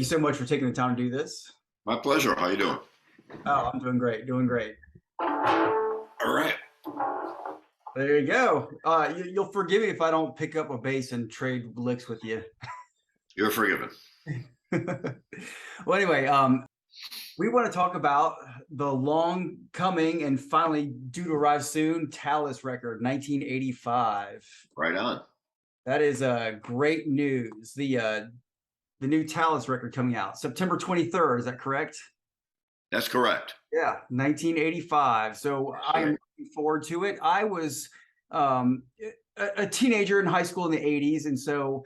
you so much for taking the time to do this. My pleasure. How you doing? Oh, I'm doing great, doing great. All right. There you go. You'll forgive me if I don't pick up a bass and trade licks with you. You're forgiven. Well, anyway, we want to talk about the long coming and finally due to arrive soon Talas record, 1985. Right on. That is great news. The new Talas record coming out September 23rd. Is that correct? That's correct. Yeah, 1985. So I'm looking forward to it. I was a teenager in high school in the 80s. And so,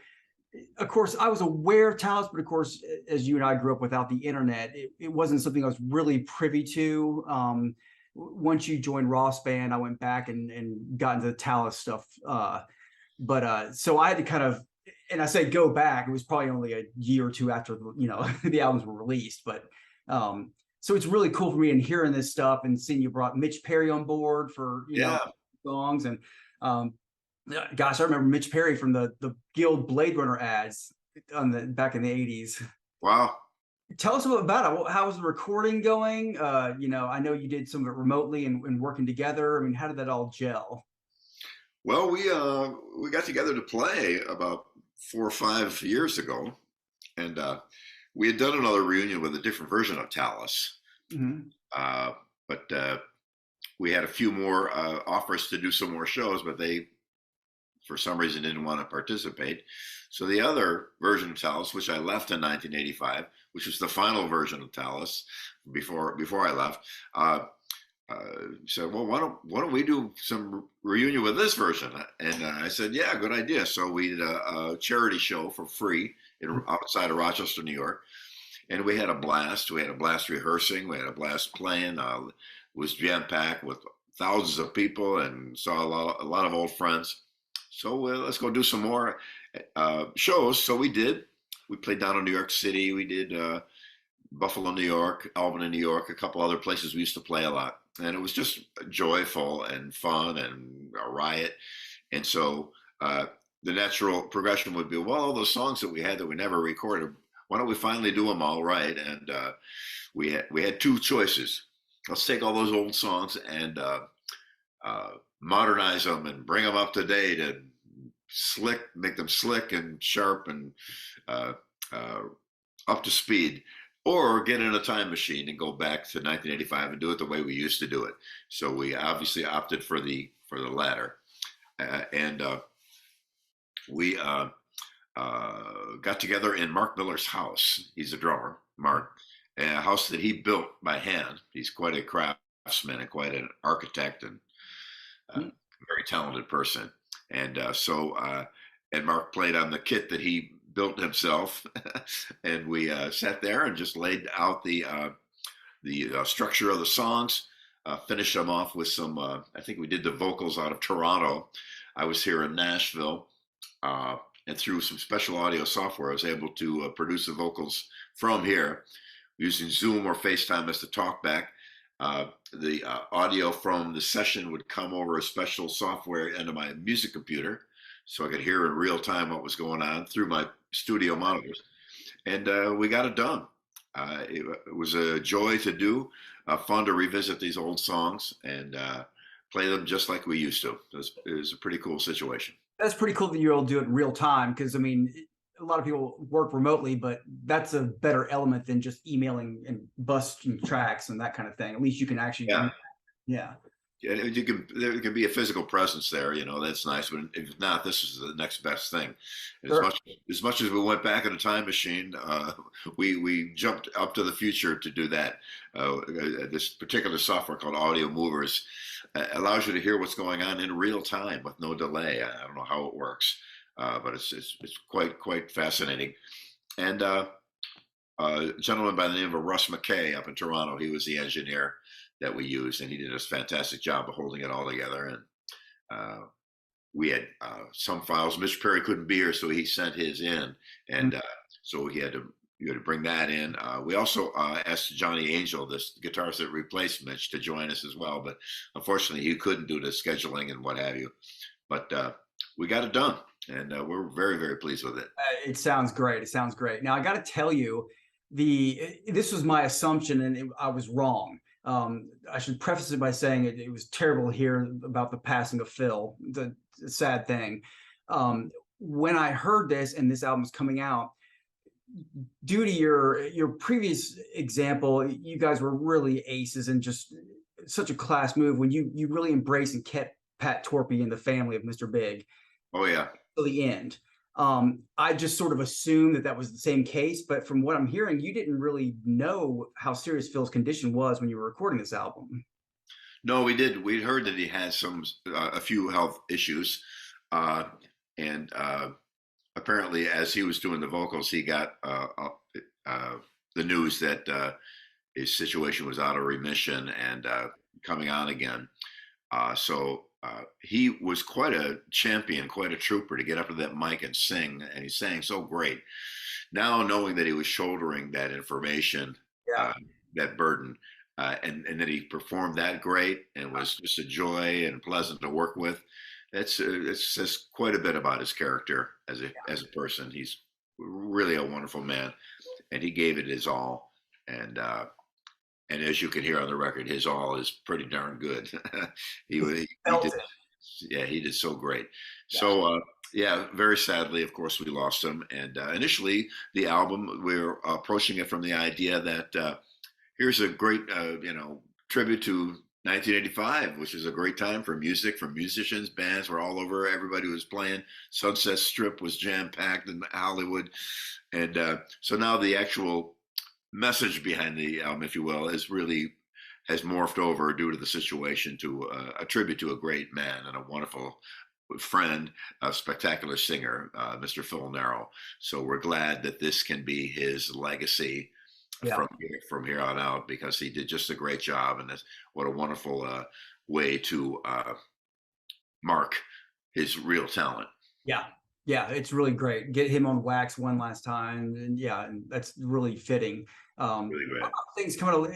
of course, I was aware of Talas, but of course, as you and I grew up without the internet, it wasn't something I was really privy to. Once you joined Ross Band, I went back and got into the Talas stuff. So I had to kind of, and I say go back, it was probably only a year or two after, the albums were released. But so it's really cool for me and hearing this stuff and seeing you brought Mitch Perry on board for, songs. And gosh, I remember Mitch Perry from the Guild Blade Runner ads back in the 80s. Wow. Tell us a little about it. How was the recording going? I know you did some of it remotely and working together. I mean, how did that all gel? Well, we got together to play about 4 or 5 years ago, and we had done another reunion with a different version of Talas. Mm-hmm. But we had a few more offers to do some more shows, but they, for some reason, didn't want to participate. So the other version of Talas, which I left in 1985, which was the final version of Talas before I left, said, well, why don't we do some reunion with this version? And I said, yeah, good idea. So we did a charity show for free outside of Rochester, New York. And we had a blast. We had a blast rehearsing. We had a blast playing. It was jam-packed with thousands of people and saw a lot of old friends. So let's go do some more shows. So we did. We played down in New York City. We did Buffalo, New York, Albany, New York, a couple other places we used to play a lot. And it was just joyful and fun and a riot. And so the natural progression would be, well, all those songs that we had that we never recorded, why don't we finally do them all right? And we had two choices. Let's take all those old songs and modernize them and bring them up to date and make them slick and sharp and up to speed, or get in a time machine and go back to 1985 and do it the way we used to do it. So we obviously opted for the latter, and we got together in Mark Miller's house. He's a drummer, Mark, a house that he built by hand. He's quite a craftsman and quite an architect and very talented person. And and Mark played on the kit that he built himself, and we sat there and just laid out the structure of the songs, finished them off with some. I think we did the vocals out of Toronto. I was here in Nashville. And through some special audio software, I was able to produce the vocals from here using Zoom or FaceTime as the talkback. The audio from the session would come over a special software into my music computer, so I could hear in real time what was going on through my studio monitors. And we got it done. It was a joy to do, fun to revisit these old songs and play them just like we used to. It was a pretty cool situation. That's pretty cool that you're able to do it in real time, because I mean, a lot of people work remotely, but that's a better element than just emailing and busting tracks and that kind of thing. At least you can actually do that. Yeah. Yeah, there can be a physical presence there, that's nice. But if not, this is the next best thing. Sure. As much as we went back in a time machine, we jumped up to the future to do that. This particular software called Audio Movers allows you to hear what's going on in real time with no delay. I don't know how it works, but it's quite fascinating. And a gentleman by the name of Russ McKay up in Toronto, he was the engineer that we used, and he did a fantastic job of holding it all together. And we had some files. Mitch Perry couldn't be here, so he sent his in, and so you had to bring that in. We also asked Johnny Angel, this guitarist that replaced Mitch, to join us as well, but unfortunately he couldn't due to scheduling and what have you. But we got it done, and we're very, very pleased with it. It sounds great. It sounds great. Now I got to tell you, this was my assumption, and I was wrong. I should preface it by saying it was terrible to hear about the passing of Phil, the sad thing. When I heard this and this album was coming out, due to your previous example, you guys were really aces and just such a class move when you really embraced and kept Pat Torpey in the family of Mr. Big Oh yeah. till the end. I just sort of assumed that was the same case, but from what I'm hearing, you didn't really know how serious Phil's condition was when you were recording this album. No, we did. We heard that he had a few health issues, and apparently, as he was doing the vocals, he got the news that his situation was out of remission and coming on again. So he was quite a champion, quite a trooper to get up to that mic and sing, and he sang so great. Now knowing that he was shouldering that information, Yeah. that burden, and that he performed that great and was just a joy and pleasant to work with, it says quite a bit about his character as a person. He's really a wonderful man, and he gave it his all. And as you can hear on the record, his all is pretty darn good. he did, yeah, he did so great. Yeah. So yeah, very sadly, of course, we lost him. And initially, the album, we were approaching it from the idea that here's a great tribute to 1985, which is a great time for music, for musicians. Bands were all over. Everybody was playing. Sunset Strip was jam-packed in Hollywood. And so now the actual message behind the album, if you will, has morphed over due to the situation to a tribute to a great man and a wonderful friend, a spectacular singer, Mr. Phil Naro. So we're glad that this can be his legacy from here on out, because he did just a great job, and what a wonderful way to mark his real talent. Yeah, it's really great. Get him on wax one last time, and and that's really fitting. Really great. Things coming out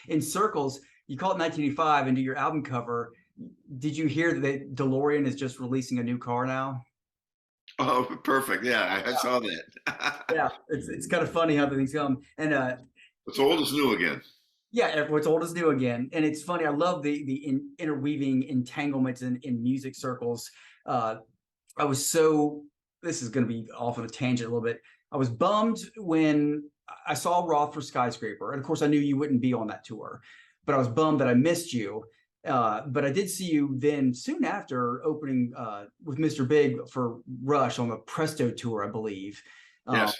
in circles. You call it 1985 and do your album cover. Did you hear that DeLorean is just releasing a new car now? Oh, perfect. Yeah, I saw that. Yeah, it's kind of funny how the things come. And what's old is new again. Yeah, what's old is new again. And it's funny. I love the interweaving entanglements in music circles. This is going to be off on a tangent a little bit. I was bummed when I saw Roth for Skyscraper. And of course, I knew you wouldn't be on that tour, but I was bummed that I missed you. But I did see you then soon after opening with Mr. Big for Rush on the Presto tour, I believe. Yes.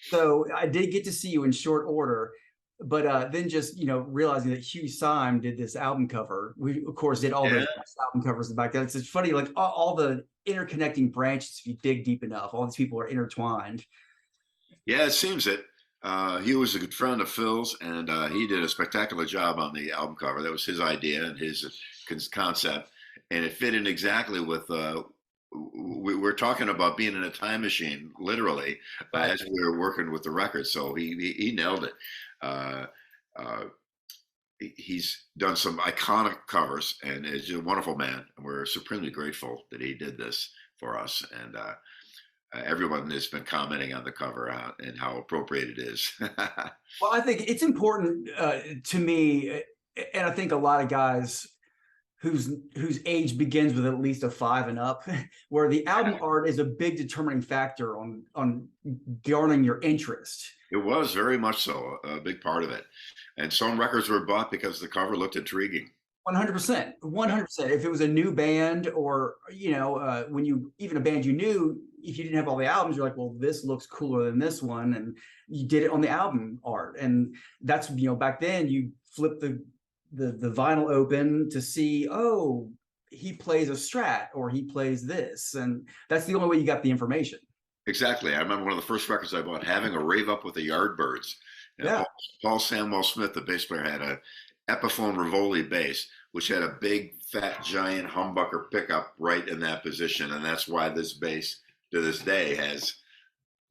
So I did get to see you in short order. But then just, realizing that Hugh Syme did this album cover. We, of course, did all those album covers back then. It's funny, like all the interconnecting branches, if you dig deep enough, all these people are intertwined. Yeah, it seems it. He was a good friend of Phil's, and he did a spectacular job on the album cover. That was his idea and his concept, and it fit in exactly with. We're talking about being in a time machine, literally, as we were working with the record. So he nailed it. He's done some iconic covers, and is a wonderful man. And we're supremely grateful that he did this for us. And everyone has been commenting on the cover and how appropriate it is. Well, I think it's important to me, and I think a lot of guys whose age begins with at least a 5 and up, where the album art is a big determining factor on garnering your interest. It was very much so, a big part of it. And some records were bought because the cover looked intriguing. 100%. 100%. If it was a new band, or, even a band you knew, if you didn't have all the albums, you're like, well, this looks cooler than this one. And you did it on the album art. And that's, back then you flip the vinyl open to see, oh, he plays a Strat or he plays this. And that's the only way you got the information. Exactly. I remember one of the first records I bought, Having a Rave Up with the Yardbirds. Yeah. Paul Samwell Smith, the bass player, had a Epiphone Rivoli bass, which had a big, fat, giant humbucker pickup right in that position. And that's why this bass, to this day, has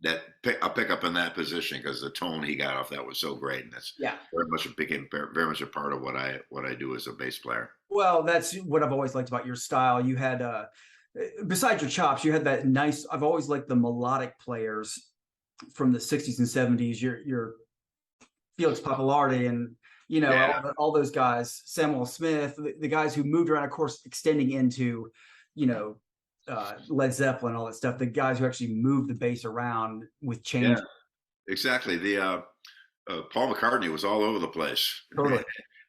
a pickup in that position, because the tone he got off that was so great. And that's became very much a part of what I do as a bass player. Well, that's what I've always liked about your style. You had, besides your chops, you had that nice, I've always liked the melodic players from the 60s and 70s, your Felix Pappalardi and Yeah, all those guys, Samuel Smith, the guys who moved around, of course, extending into you know Led Zeppelin, all that stuff. The guys who actually moved the bass around with yeah, change. exactly. The Paul McCartney was all over the place, Totally.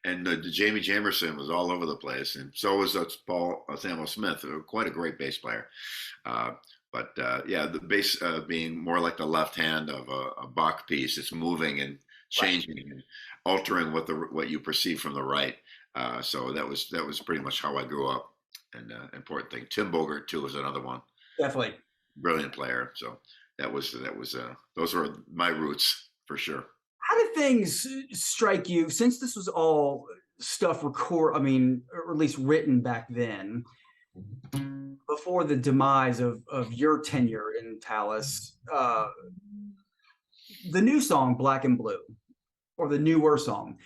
and Jamie Jamerson was all over the place, and so was Paul Samuel Smith, quite a great bass player. Uh, but yeah, the bass being more like the left hand of a Bach piece, it's moving and Right. changing and altering what you perceive from the right. So that was pretty much how I grew up. And important thing, Tim Bogert too was another one, Definitely. brilliant player. So that was those were my roots for sure. How did things strike you since this was all stuff I mean, or at least written back then, before the demise of your tenure in Talas? The new song Black and Blue, or the newer song,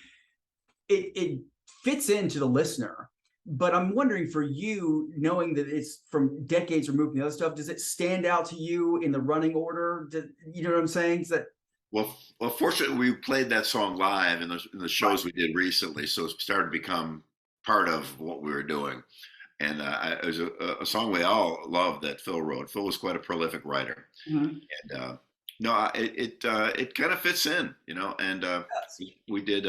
it fits into the listener. But I'm wondering, for you, knowing that it's from decades removed from the other stuff, does it stand out to you in the running order? You know what I'm saying? Is that Well, fortunately, we played that song live in the right? shows we did recently, so it started to become part of what we were doing. And it was a song we all loved that Phil wrote. Phil was quite a prolific writer, Mhm. and no, it kind of fits in, And Yes. we did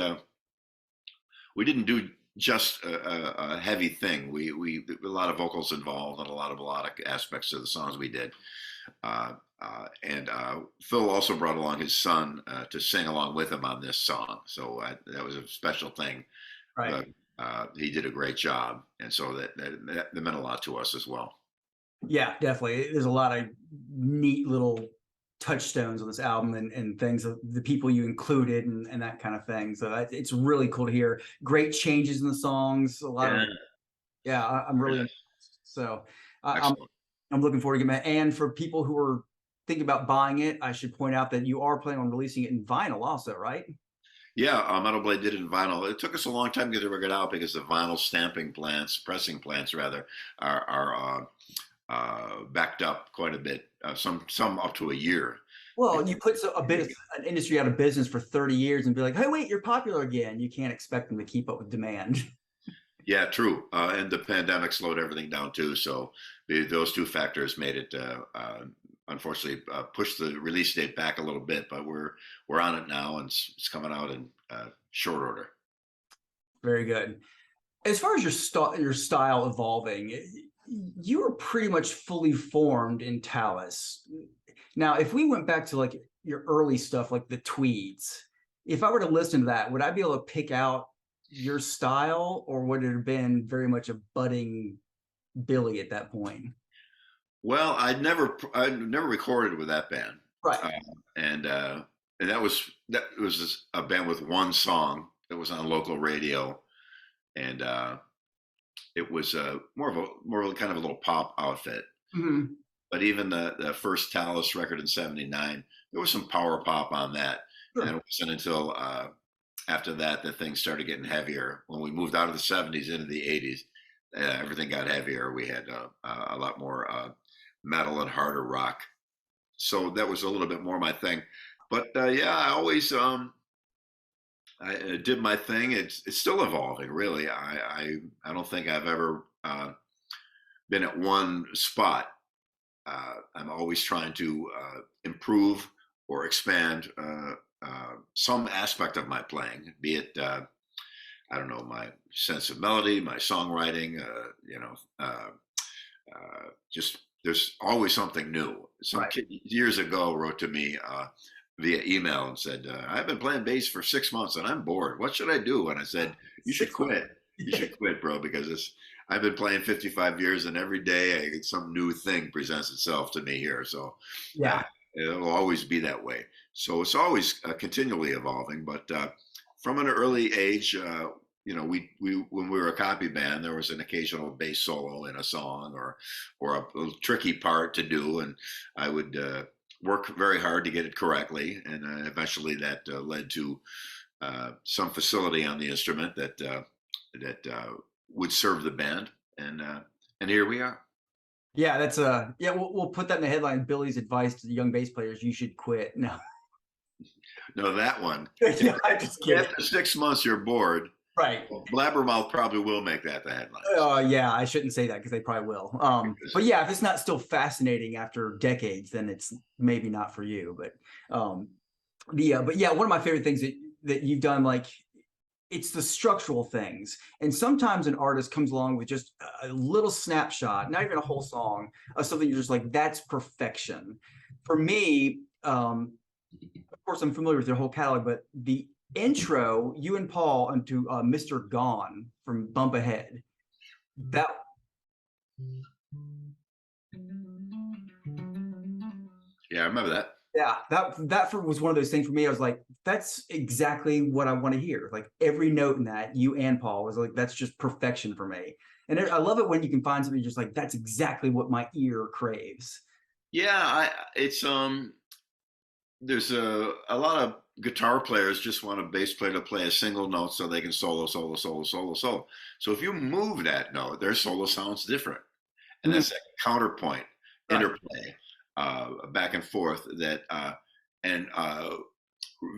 we didn't do just a heavy thing. We a lot of vocals involved and a lot of melodic aspects of the songs we did. And Phil also brought along his son to sing along with him on this song, so that was a special thing. Right. Uh, he did a great job, and so that meant a lot to us as well. Yeah, definitely. There's a lot of neat little touchstones on this album, and things of the people you included, and that kind of thing. So it's really cool to hear. Great changes in the songs. A lot Yeah, of, yeah, I'm really yeah, impressed. So I, I'm excellent. I'm looking forward to getting that. And for people who are thinking about buying it, I should point out that you are planning on releasing it in vinyl also, right? Yeah, Metal Blade did it in vinyl. It took us a long time to get the record out because the vinyl stamping plants, pressing plants rather, are backed up quite a bit. Some up to a year. Well, you put an industry out of business for 30 years and be like, hey, wait, you're popular again. You can't expect them to keep up with demand. Yeah, true. And the pandemic slowed everything down too. So those two factors made it, unfortunately, pushed the release date back a little bit. But we're on it now, and it's coming out in short order. Very good. As far as your style evolving, you were pretty much fully formed in Talas. Now, if we went back to like your early stuff, like the Tweeds, if I were to listen to that, would I be able to pick out your style, or would it have been very much a budding Billy at that point? Well, I'd never recorded with that band, Right. uh, and that was just a band with one song that was on local radio, and it was more of a kind of a little pop outfit. Mhm. But even the first Talos record in '79, there was some power pop on that, and Sure. it wasn't until after that things started getting heavier. When we moved out of the '70s into the '80s, everything got heavier. We had a lot more metal and harder rock, so that was a little bit more my thing. But yeah, I did my thing. It's still evolving, really. I don't think I've ever been at one spot. I'm always trying to improve or expand some aspect of my playing, be it I don't know, my sense of melody, my songwriting. Just there's always something new. Some Right. kid years ago wrote to me via email and said, "I've been playing bass for 6 months and I'm bored. What should I do?" And I said, "You should 6 months. quit. You should quit, bro, because I've been playing 55 years and every day some new thing presents itself to me here. So uh, Yeah. it'll always be that way. So it's always continually evolving. But from an early age, we when we were a copy band, there was an occasional bass solo in a song or a tricky part to do, and I would work very hard to get it correctly, and eventually that led to some facility on the instrument that would serve the band, and here we are. Yeah, that's yeah, we'll put that in the headline. Billy's advice to the young bass players: you should quit. No, No, that one. yeah, I'm just kidding. After 6 months, you're bored. Right. Well, Blabbermouth probably will make that the headlines. Yeah, I shouldn't say that because they probably will. But yeah, if it's not still fascinating after decades, then it's maybe not for you. But yeah, one of my favorite things that you've done, like it's the structural things. And sometimes an artist comes along with just a little snapshot, not even a whole song, of something you're just like, that's perfection. For me, of course, I'm familiar with your whole catalog, but the intro, you and Paul, into Mr. Gone from Bump Ahead, that Yeah, I remember that. yeah, that was one of those things for me. I was like, that's exactly what I want to hear. Like every note in that, you and Paul was like, that's just perfection for me. And I love it when you can find something just like that's exactly what my ear craves. Yeah, it's there's a lot of guitar players just want a bass player to play a single note so they can solo, solo, solo, solo, solo. So if you move that note, their solo sounds different, and that's that counterpoint, Right. interplay, back and forth. And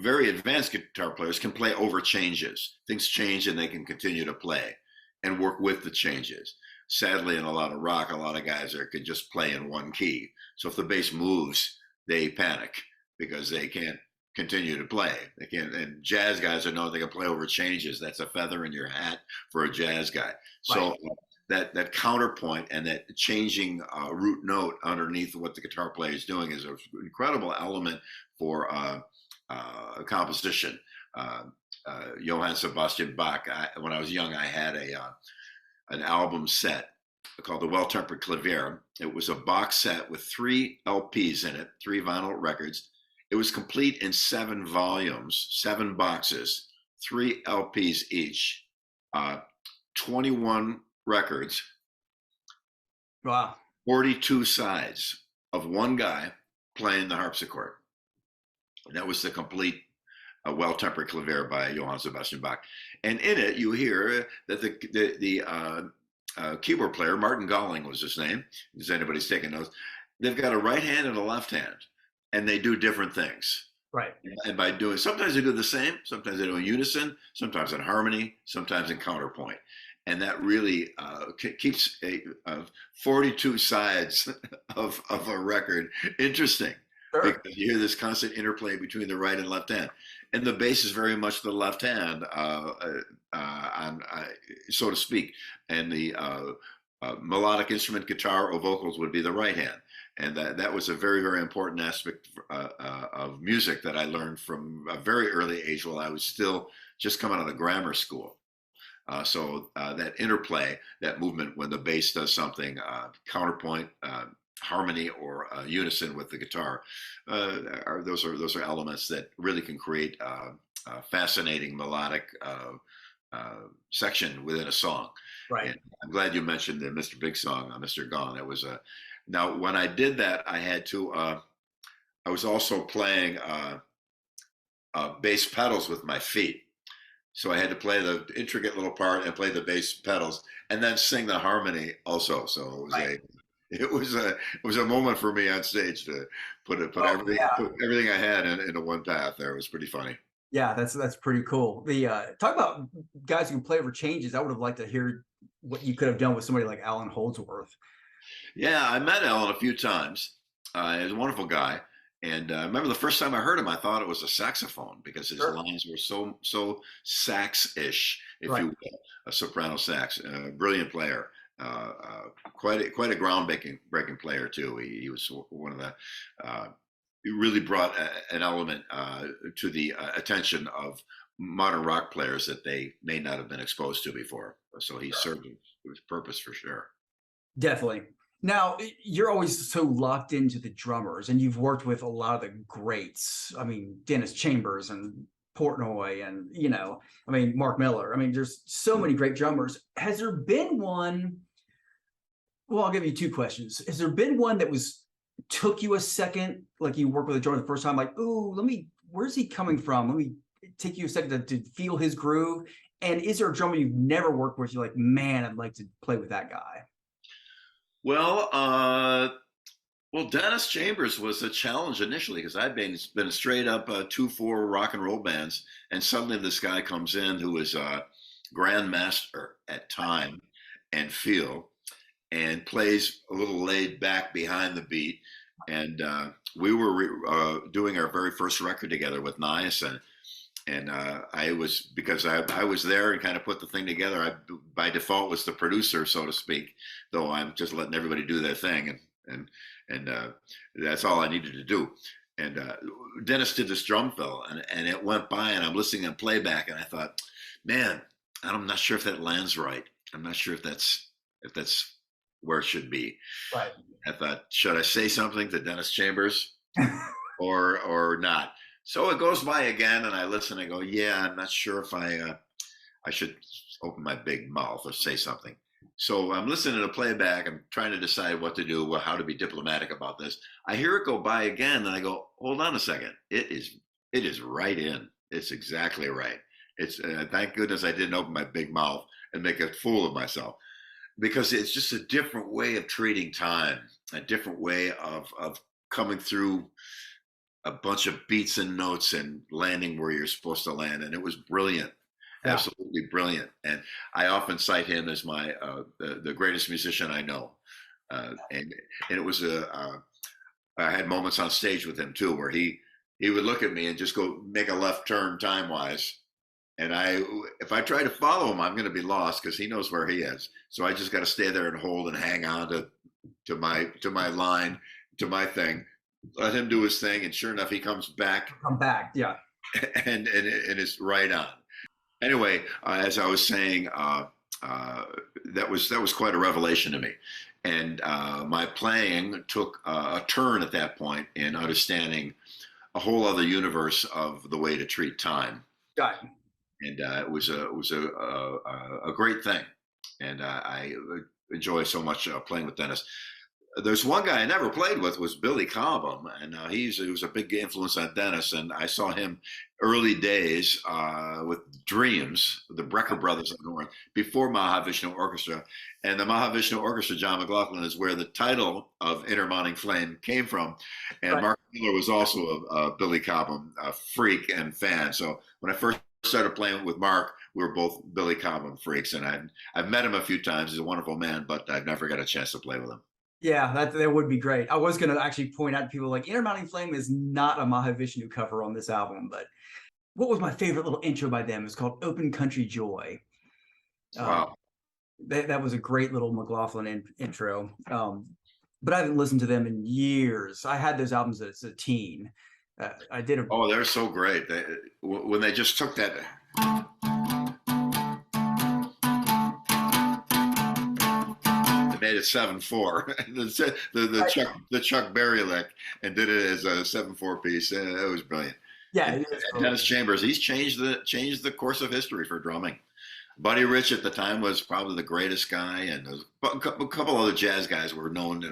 very advanced guitar players can play over changes. Things change, and they can continue to play and work with the changes. Sadly, in a lot of rock, a lot of guys could just play in one key. So if the bass moves, they panic because they can't continue to play. They can't. And jazz guys know they can play over changes. That's a feather in your hat for a jazz guy. So that counterpoint and that changing root note underneath what the guitar player is doing is an incredible element for composition. Johann Sebastian Bach. When I was young, I had an album set called the Well-Tempered Clavier. It was a box set with 3 LPs in it, 3 vinyl records. It was complete in 7 volumes, 7 boxes, 3 LPs each, 21 records. Wow. 42 sides of one guy playing the harpsichord. And that was the complete Well-Tempered Clavier by Johann Sebastian Bach. And in it, you hear that the keyboard player, Martin Galling was his name, if anybody's taking notes, they've got a right hand and a left hand, and they do different things. Right. And by doing, sometimes they do the same, sometimes they do in unison, sometimes in harmony, sometimes in counterpoint. And that really keeps 42 sides of a record interesting. Sure. Because you hear this constant interplay between the right and left hand. And the bass is very much the left hand, so to speak. And the melodic instrument, guitar or vocals, would be the right hand. And that was a very, very important aspect of music that I learned from a very early age while I was still just coming out of grammar school. So that interplay, that movement when the bass does something, counterpoint, harmony, or unison with the guitar, those are elements that really can create a fascinating melodic section within a song. Right. And I'm glad you mentioned the Mr. Big song, Mr. Gone. It was now when I did that, I had to. I was also playing bass pedals with my feet. So I had to play the intricate little part and play the bass pedals, and then sing the harmony also. So it was a moment for me on stage to put everything I had into one path. There, it was pretty funny. Yeah, that's pretty cool. The talk about guys who can play over changes. I would have liked to hear what you could have done with somebody like Alan Holdsworth. Yeah, I met Alan a few times. He's a wonderful guy. And I remember the first time I heard him, I thought it was a saxophone because his lines were so sax-ish, if you will, a soprano sax. Brilliant player, quite a groundbreaking player too. He was one of the. He really brought an element to the attention of modern rock players that they may not have been exposed to before. So he served his purpose for sure. Definitely. Now, you're always so locked into the drummers, and you've worked with a lot of the greats. I mean, Dennis Chambers and Portnoy and, Mark Miller. I mean, there's so many great drummers. Has there been one? Well, I'll give you 2 questions. Has there been one that took you a second, like you worked with a drummer the first time, like, ooh, where's he coming from? Let me take you a second to feel his groove. And is there a drummer you've never worked with? You're like, man, I'd like to play with that guy. Well, Dennis Chambers was a challenge initially because I'd been a straight up 2/4 rock and roll bands, and suddenly this guy comes in who is a grandmaster at time and feel, and plays a little laid back behind the beat. And we were doing our very first record together with Niacin, and I was, because I was there and kind of put the thing together. I by default was the producer, so to speak, though I'm just letting everybody do their thing, and that's all I needed to do. And Dennis did this drum fill, and it went by, and I'm listening on playback, and I thought, man, I'm not sure if that lands right. I'm not sure if that's where it should be. Right. I thought, should I say something to Dennis Chambers or not? So it goes by again, and I listen and go, yeah, I'm not sure if I should open my big mouth or say something. So I'm listening to playback. I'm trying to decide what to do, how to be diplomatic about this. I hear it go by again, and I go, hold on a second. It is right in. It's exactly right. It's thank goodness I didn't open my big mouth and make a fool of myself, because it's just a different way of treating time, a different way of coming through a bunch of beats and notes and landing where you're supposed to land. And it was brilliant, Yeah. absolutely brilliant. And I often cite him as my the greatest musician I know. And it was I had moments on stage with him too, where he would look at me and just go make a left turn time wise. And if I try to follow him, I'm going to be lost because he knows where he is. So I just got to stay there and hold and hang on to my line, to my thing, let him do his thing, and sure enough, he comes back. Come back. Yeah. and it's right on. Anyway, as I was saying, that was quite a revelation to me, and my playing took a turn at that point in understanding a whole other universe of the way to treat time. Got it. And it was a great thing, and I enjoy so much playing with Dennis. There's one guy I never played with was Billy Cobham, and he was a big influence on Dennis. And I saw him early days with Dreams, the Brecker Brothers up north, before Mahavishnu Orchestra. And the Mahavishnu Orchestra, John McLaughlin, is where the title of Intermounting Flame came from. And Right. Mark Miller was also a Billy Cobham freak and fan. So when I first started playing with Mark, we were both Billy Cobham freaks, and I've met him a few times. He's a wonderful man, but I've never got a chance to play with him. Yeah, that would be great. I was going to actually point out to people like Intermounting Flame is not a Mahavishnu cover on this album, but what was my favorite little intro by them? It's called Open Country Joy. Wow. That was a great little McLaughlin intro. But I haven't listened to them in years. I had those albums as a teen. I did a. Oh, they're so great. When they just took that. Made it 7/4. the Chuck Berry lick, and did it as a 7/4 piece. It was brilliant. Yeah, and Dennis Chambers, he's changed the course of history for drumming. Buddy Rich at the time was probably the greatest guy, and a couple other jazz guys were known,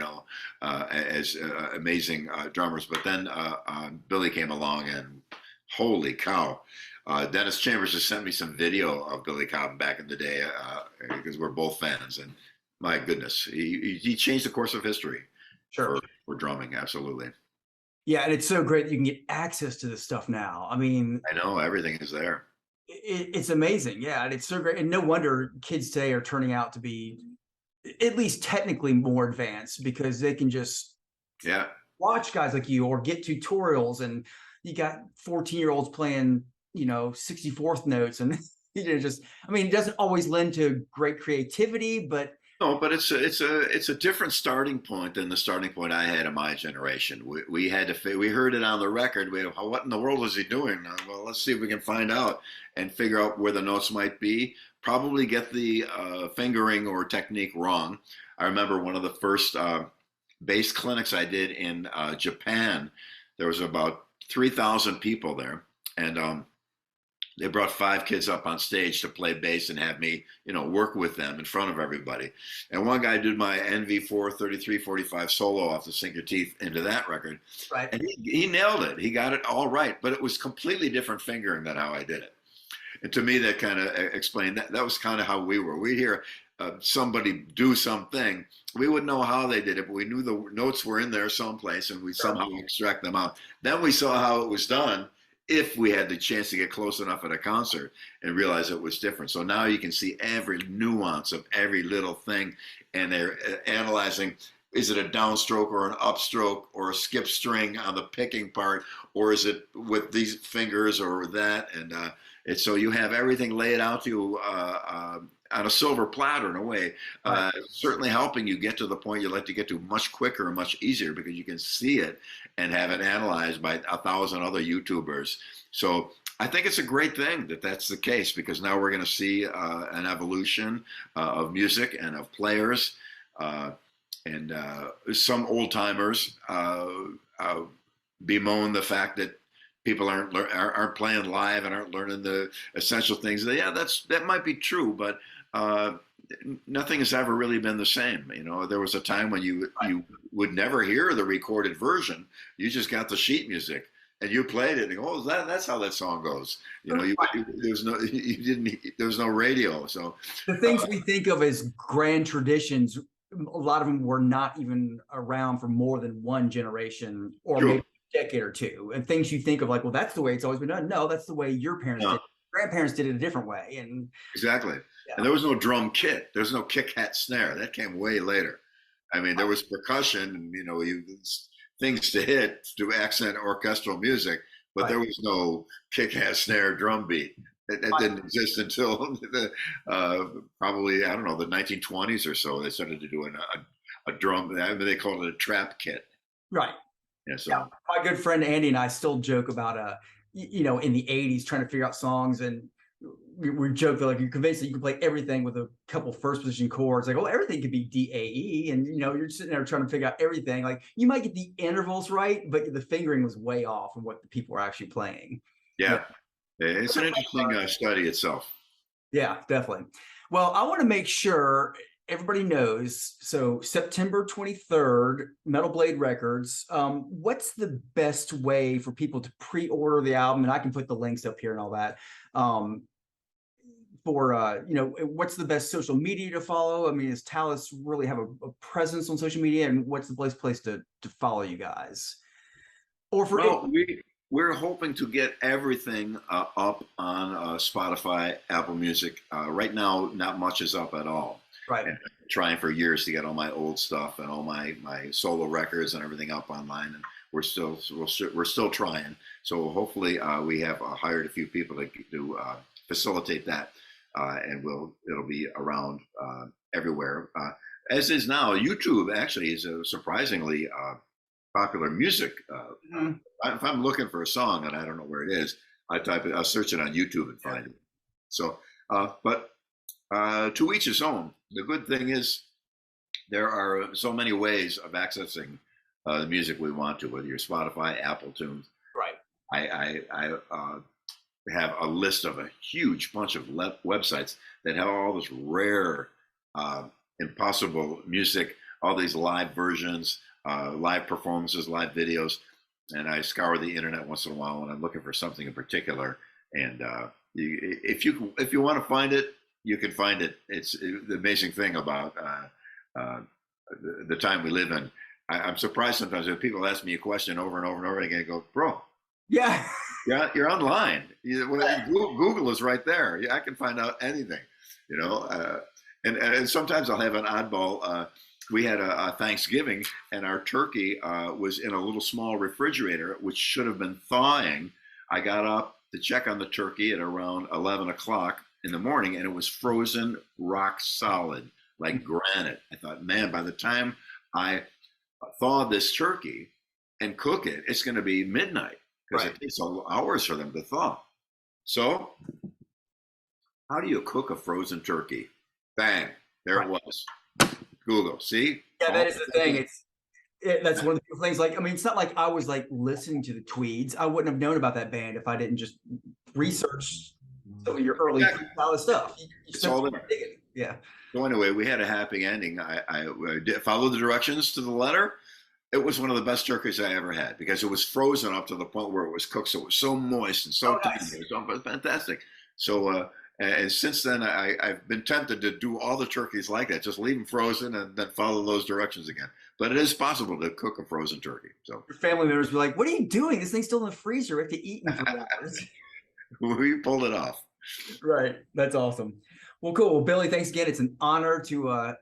as amazing drummers. But then Billy came along, and holy cow! Dennis Chambers has sent me some video of Billy Cobham back in the day because we're both fans, and my goodness, he changed the course of history. Sure. For drumming, absolutely. Yeah, and it's so great that you can get access to this stuff now. I mean, I know everything is there. It's amazing. Yeah, and it's so great. And no wonder kids today are turning out to be at least technically more advanced, because they can just watch guys like you or get tutorials, and you got 14-year-olds playing, 64th notes, and it doesn't always lend to great creativity, but no, but it's a different starting point than the starting point I had in my generation. We heard it on the record. What in the world is he doing? Well, let's see if we can find out and figure out where the notes might be. Probably get the fingering or technique wrong. I remember one of the first bass clinics I did in Japan. There was about 3,000 people there, and they brought 5 kids up on stage to play bass and have me, work with them in front of everybody. And one guy did my NV4 3345 solo off the Sink Your Teeth into that record. Right. And he nailed it. He got it all right, but it was completely different fingering than how I did it. And to me, that kind of explained that was kind of how we were. We hear somebody do something, we would know how they did it, but we knew the notes were in there someplace, and we somehow extract them out. Then we saw how it was done if we had the chance to get close enough at a concert and realize it was different. So now you can see every nuance of every little thing, and they're analyzing, is it a downstroke or an upstroke or a skip string on the picking part, or is it with these fingers or that? And it's so you have everything laid out to you on a silver platter in a way, certainly helping you get to the point you'd like to get to much quicker and much easier, because you can see it and have it analyzed by 1,000 other YouTubers. So I think it's a great thing that that's the case, because now we're going to see an evolution of music and of players. And some old timers bemoan the fact that people aren't playing live and aren't learning the essential things. Yeah, that might be true, but nothing has ever really been the same. You know, there was a time when you would never hear the recorded version. You just got the sheet music and you played it and go, oh, that's how that song goes. You know, there was no radio. So the things we think of as grand traditions, a lot of them were not even around for more than one generation or maybe a decade or two. And things you think of like, well, that's the way it's always been done. No, that's the way your parents did it. Grandparents did it a different way. And exactly. Yeah. And there was no drum kit. There's no kick hat snare. That came way later. I mean, there was percussion and, you know, things to hit to accent orchestral music, but there was no kick hat snare drum beat. That didn't exist until probably, I don't know, the 1920s or so. They started to do a drum. I mean, they called it a trap kit. Right. Yeah. So my good friend Andy and I still joke about you know, in the 80s trying to figure out songs, and we joke that like you're convinced that you can play everything with a couple first position chords. Like, oh, everything could be D-A-E, and you know, you're sitting there trying to figure out everything. Like you might get the intervals right, but the fingering was way off from what the people were actually playing. Yeah. It's an interesting study itself. Yeah, definitely. Well, I want to make sure everybody knows. So September 23rd, Metal Blade Records. What's the best way for people to pre-order the album? And I can put the links up here and all that. You know, what's the best social media to follow? I mean, does Talas really have a presence on social media? And what's the best place to follow you guys? Or for we're hoping to get everything up on Spotify, Apple Music. Right now, not much is up at all. Right. And I'm trying for years to get all my old stuff and all my solo records and everything up online, and we're still trying. So hopefully, we have hired a few people to facilitate that, and it'll be around everywhere. As is now, YouTube actually is a surprisingly popular music. If I'm looking for a song and I don't know where it is, I'll search it on YouTube and find it. So, but to each his own. The good thing is there are so many ways of accessing the music we want to, whether you're Spotify, Apple Tunes. Right. I have a list of a huge bunch of websites that have all this rare, impossible music, all these live versions, live performances, live videos, and I scour the internet once in a while when I'm looking for something in particular. And if you want to find it, you can find it. It's the amazing thing about the time we live in. I'm surprised sometimes when people ask me a question over and over and over again. I go, bro, yeah, you're online. Google is right there. I can find out anything, you know. And sometimes I'll have an oddball. We had a Thanksgiving, and our turkey was in a little small refrigerator, which should have been thawing. I got up to check on the turkey at around 11 o'clock in the morning, and it was frozen rock solid, like granite. I thought, man, by the time I thaw this turkey and cook it, it's going to be midnight, because it takes hours for them to thaw. So how do you cook a frozen turkey? Bang, there it was. Google, see? Yeah, that is the thing. That's one of the things. Like, I mean, it's not like I was like listening to the Tweeds. I wouldn't have known about that band if I didn't just research some of your early stuff. It's all there. Yeah. So anyway, we had a happy ending. I did follow the directions to the letter. It was one of the best turkeys I ever had, because it was frozen up to the point where it was cooked. So it was so moist and so tender. It was fantastic. So And since then, I've been tempted to do all the turkeys like that, just leave them frozen and then follow those directions again. But it is possible to cook a frozen turkey. So Your family members be like, "What are you doing? This thing's still in the freezer. We have to eat in 4 hours." we pulled it off. Right. That's awesome. Well, cool. Well, Billy, thanks again. It's an honor to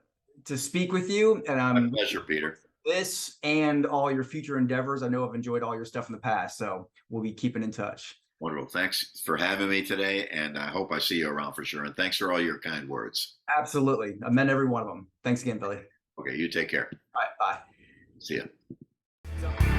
speak with you, and My pleasure, Peter. this and all your future endeavors. I know I've enjoyed all your stuff in the past, so we'll be keeping in touch. Wonderful. Thanks for having me today, and I hope I see you around for sure. And thanks for all your kind words. Absolutely. I meant every one of them. Thanks again, Billy. Okay, you take care. All right. Bye. See ya.